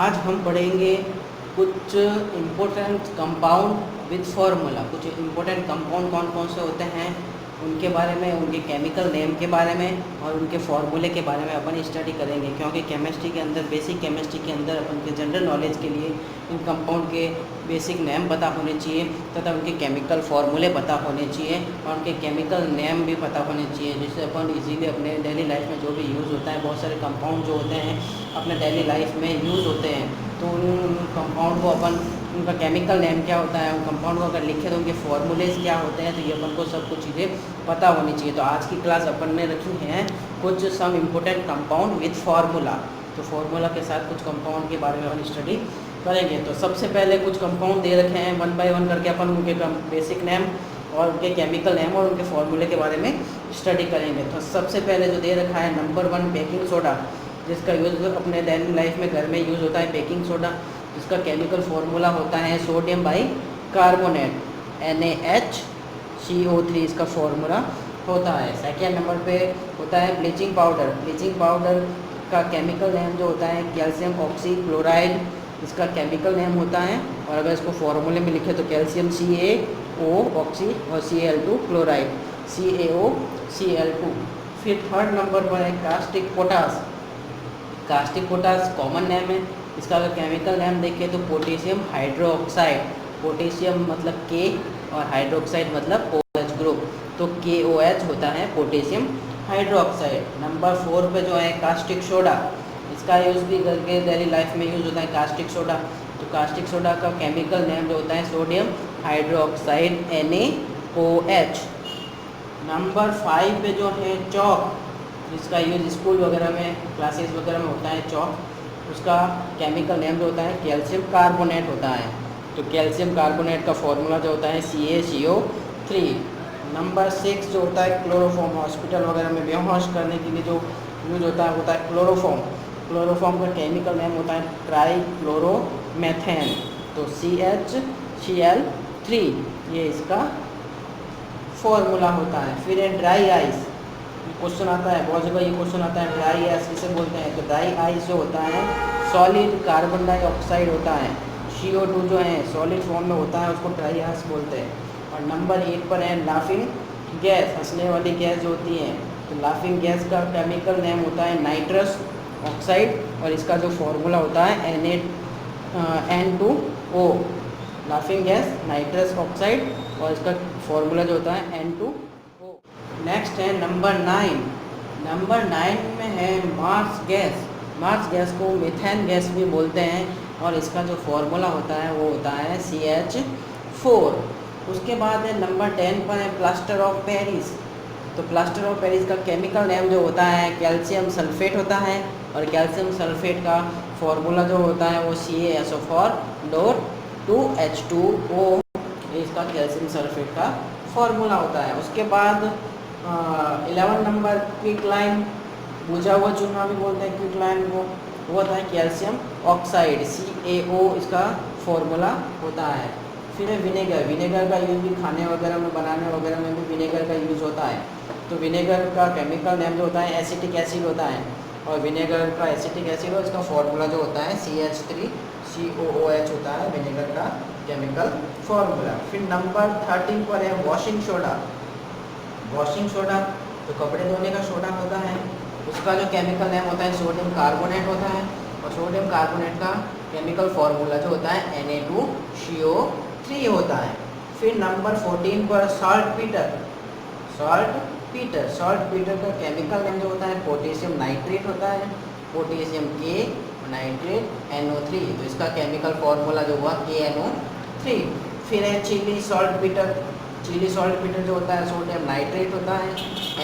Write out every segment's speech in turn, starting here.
आज हम पढ़ेंगे कुछ इम्पोर्टेंट कंपाउंड विद फार्मूला। कुछ इम्पोर्टेंट कंपाउंड कौन कौन से होते हैं उनके बारे में, उनके केमिकल नेम के बारे में और उनके फार्मूले के बारे में अपन स्टडी करेंगे, क्योंकि केमिस्ट्री के अंदर, बेसिक केमिस्ट्री के अंदर अपन के जनरल नॉलेज के लिए इन कंपाउंड के बेसिक नेम पता होने चाहिए तथा उनके केमिकल फार्मूले पता होने चाहिए और उनके केमिकल नेम भी पता होने चाहिए, जिससे अपन इजीली अपने डेली लाइफ में जो भी यूज़ होता है, बहुत सारे कंपाउंड जो होते हैं अपने डेली लाइफ में यूज़ होते हैं, तो उन कंपाउंड को अपन, उनका केमिकल नेम क्या होता है, उन कंपाउंड को अगर लिखे तो उनके फार्मूलेज क्या होते हैं, तो ये अपन को सब कुछ चीज़ें पता होनी चाहिए। तो आज की क्लास अपन ने रखी हैं कुछ some important compound with formula. तो फार्मूला के साथ कुछ कंपाउंड के बारे में अपन स्टडी करेंगे। तो सबसे पहले कुछ कंपाउंड दे रखे हैं, वन बाय वन करके अपन उनके बेसिक नेम और उनके केमिकल नेम और उनके फार्मूले के बारे में स्टडी करेंगे। तो सबसे पहले जो दे रखा है नंबर 1 बेकिंग सोडा, जिसका यूज़ अपने डेली लाइफ में घर में यूज़ होता है। बेकिंग सोडा जिसका केमिकल फार्मूला होता है सोडियम बाई कार्बोनेट, NaHCO3 इसका फार्मूला होता है। सेकेंड नंबर पे होता है ब्लीचिंग पाउडर। ब्लीचिंग पाउडर का केमिकल नेम जो होता है कैल्शियम ऑक्सी क्लोराइड, इसका केमिकल नेम होता है। और अगर इसको फार्मूले में लिखे तो कैल्शियम CaO ऑक्सी और Cl2 क्लोराइड, CaOCl2। फिर थर्ड नंबर पर है caustic potash. Caustic potash common name है, इसका अगर केमिकल नेम देखें तो पोटेशियम हाइड्रोक्साइड। पोटेशियम मतलब K और हाइड्रोक्साइड मतलब OH ग्रुप, तो KOH होता है पोटेशियम हाइड्रोक्साइड। नंबर 4 पे जो है कास्टिक सोडा, इसका यूज़ भी घर के डेली लाइफ में यूज़ होता है कास्टिक सोडा। तो कास्टिक सोडा का केमिकल नेम जो होता है सोडियम हाइड्रोक्साइड NaOH। नंबर 5 पे जो है चॉक, जिसका यूज़ स्कूल वगैरह में, क्लासेस वगैरह में होता है चॉक, उसका केमिकल नेम जो होता है कैल्शियम कार्बोनेट होता है। तो कैल्शियम कार्बोनेट का फॉर्मूला जो होता है CaCO3। नंबर 6 जो होता है क्लोरोफॉर्म, हॉस्पिटल वगैरह में बेहोश करने के लिए जो यूज होता है क्लोरोफॉर्म। क्लोरोफॉर्म का केमिकल नेम होता है ट्राईक्लोरोमेथेन, तो CHCl3 ये इसका फॉर्मूला होता है। फिर है ड्राई आइस, क्वेश्चन आता है बहुत जगह, ये क्वेश्चन आता है ड्राई आइस किसे बोलते हैं। तो ड्राई आइस जो होता है सॉलिड कार्बन डाइऑक्साइड होता है, CO2 जो है सॉलिड फॉर्म में होता है, उसको ड्राई आइस बोलते हैं। और नंबर 1 पर है लाफिंग गैस, हंसने वाली गैस जो होती है, तो लाफिंग गैस का केमिकल नेम होता है नाइट्रस ऑक्साइड और इसका जो फॉर्मूला होता है N2O। Laughing gas nitrous oxide और इसका फॉर्मूला जो होता है N2O। नेक्स्ट है नंबर 9। नंबर 9 में है मार्स गैस। मार्स गैस को मीथेन गैस भी बोलते हैं और इसका जो फॉर्मूला होता है वो होता है CH4। उसके बाद है नंबर 10 पर है प्लास्टर ऑफ पेरिस। तो प्लास्टर ऑफ पेरिस का केमिकल नेम जो होता है कैल्शियम सल्फेट होता है और कैल्शियम सल्फेट का फॉर्मूला जो होता है वो CaSO4 2H2O, इसका कैल्शियम सल्फेट का फॉर्मूला होता है। उसके बाद 11 नंबर क्विक लाइम, बुझा हुआ चूना भी बोलते हैं क्विक लाइम को, वो होता है कैल्शियम ऑक्साइड, CaO इसका फॉर्मूला होता है। फिर है विनेगर। विनेगर का यूज़ भी खाने वगैरह में, बनाने वगैरह में भी विनेगर का यूज़ होता है। तो विनेगर का केमिकल नेम जो होता है एसिटिक एसिड होता है और विनेगर का एसिटिक एसिड और इसका फॉर्मूला जो होता है CH3COOH होता है विनेगर का केमिकल फॉर्मूला। फिर नंबर 13 पर है वॉशिंग सोडा। वॉशिंग सोडा जो कपड़े धोने का सोडा होता है, उसका जो केमिकल नेम होता है सोडियम कार्बोनेट होता है और सोडियम कार्बोनेट का केमिकल फार्मूला जो होता है Na2CO3 होता है। फिर नंबर 14 पर सॉल्ट पीटर। सॉल्ट पीटर का केमिकल नेम जो होता है पोटेशियम नाइट्रेट होता है, पोटेशियम K नाइट्रेट NO3, तो इसका केमिकल फार्मूला जो हुआ KNO3। फिर है Chile saltpetre. Chile saltpetre जो होता है सोडियम नाइट्रेट होता है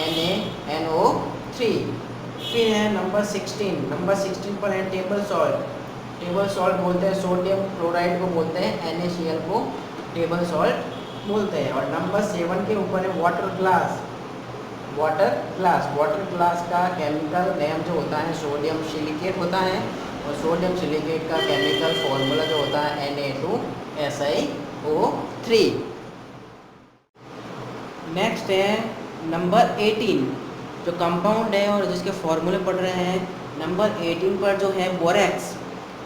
NaNO3। फिर है नंबर 16। नंबर 16 पर है टेबल सॉल्ट। टेबल सॉल्ट बोलते हैं सोडियम क्लोराइड को बोलते हैं, NaCl को टेबल सॉल्ट बोलते हैं। और नंबर 7 के ऊपर है वाटर ग्लास। वाटर ग्लास का केमिकल नेम जो होता है सोडियम सिलिकेट होता है और सोडियम सिलिकेट का केमिकल फॉर्मूला जो होता है Na2SiO3। नेक्स्ट है नंबर 18, जो कंपाउंड है और जिसके फॉर्मूले पढ़ रहे हैं। नंबर 18 पर जो है बोरेक्स।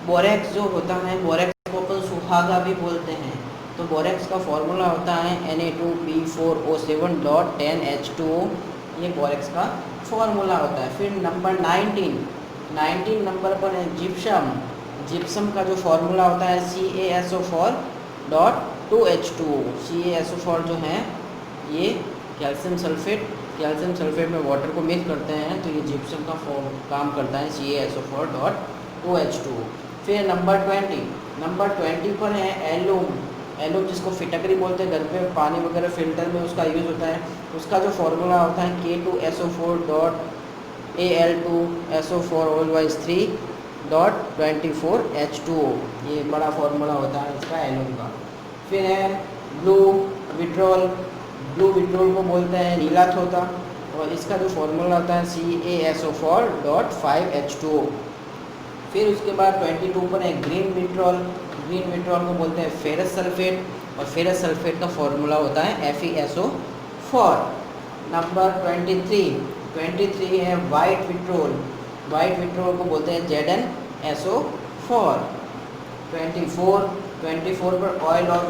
बोरेक्स जो होता है, बोरेक्स को अपन सुहागा भी बोलते हैं। तो बोरेक्स का फॉर्मूला होता है Na2B4O7.10H2O, ये बोरेक्स का फॉर्मूला होता है। फिर नंबर 19 नंबर पर है जिप्सम। जिप्सम का जो फॉर्मूला होता है CaSO4.2H2O। CaSO4 जो है ये कैल्शियम सल्फेट में वाटर को मिक्स करते हैं, तो ये जिप्सम का काम करता है CaSO4.2H2O। फिर नंबर 20 पर है एलूम जिसको फिटकरी बोलते हैं, घर पे पानी वगैरह फिल्टर में उसका यूज़ होता है। उसका जो फॉर्मूला होता है K2SO4.Al2SO4(3)24H2O, ये बड़ा फॉर्मूला होता है इसका एलूम का। फिर है ब्लू विट्रोल को बोलते हैं नीला तोता, और इसका जो फॉर्मूला होता है CaSO4.5H2O। फिर उसके बाद 22 पर है ग्रीन विट्रोल को बोलते हैं फेरस सल्फेट, और फेरस सल्फेट का फॉर्मूला होता है FeSO4। नंबर 23 है वाइट विट्रोल को बोलते हैं ZnSO4। 24 पर ऑयल ऑफ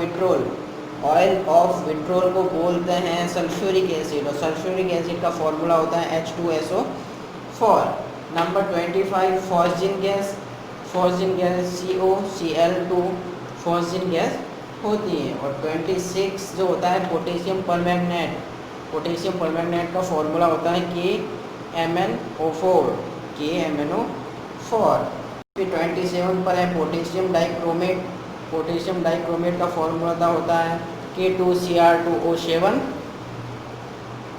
विट्रोल को बोलते हैं सल्फ्यूरिक एसिड, और सल्फ्यूरिक एसिड का फॉर्मूला होता है H2SO4। Number 25 phosgene gas COCl2 phosgene gas होती है। और 26 जो होता है पोटेशियम परमैंगनेट का फॉर्मूला होता है KMnO4। फिर 27 पर है पोटेशियम डाइक्रोमेट का फॉर्मूला होता है K2Cr2O7।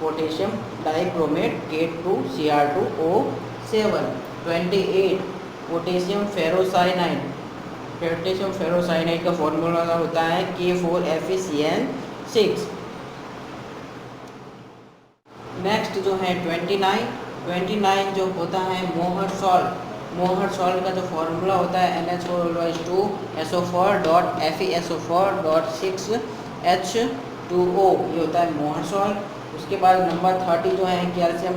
Potassium dichromate K2Cr2O7। 28 potassium ferrocyanide का फॉर्मूला होता है K4FeCN6। नेक्स्ट जो है 29 जो होता है मोहर सॉल्ट का जो फॉर्मूला होता है NH4H2SO4.FeSO4.6H2O, ये होता है मोहर सॉल्ट। उसके बाद नंबर 30 जो है कैल्शियम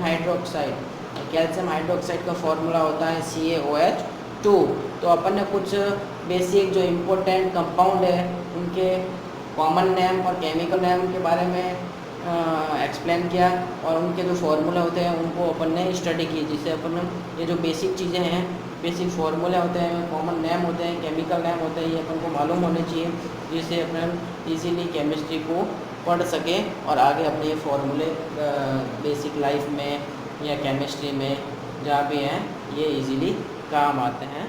हाइड्रोक्साइड का फॉर्मूला होता है CaOH2। तो अपन ने कुछ बेसिक जो इम्पोर्टेंट कंपाउंड है उनके कॉमन नेम और केमिकल नेम के बारे में एक्सप्लेन किया, और उनके जो फार्मूले होते हैं उनको अपन ने स्टडी की, जिससे अपन ये जो बेसिक चीज़ें हैं, बेसिक फार्मूले होते हैं, कॉमन नेम होते हैं, केमिकल नेम होते हैं, ये अपन को मालूम होने चाहिए, जिससे अपन इजीली केमिस्ट्री को पढ़ सकें और आगे अपने ये फार्मूले बेसिक लाइफ में या केमिस्ट्री में जहाँ भी हैं ये इजीली काम आते हैं।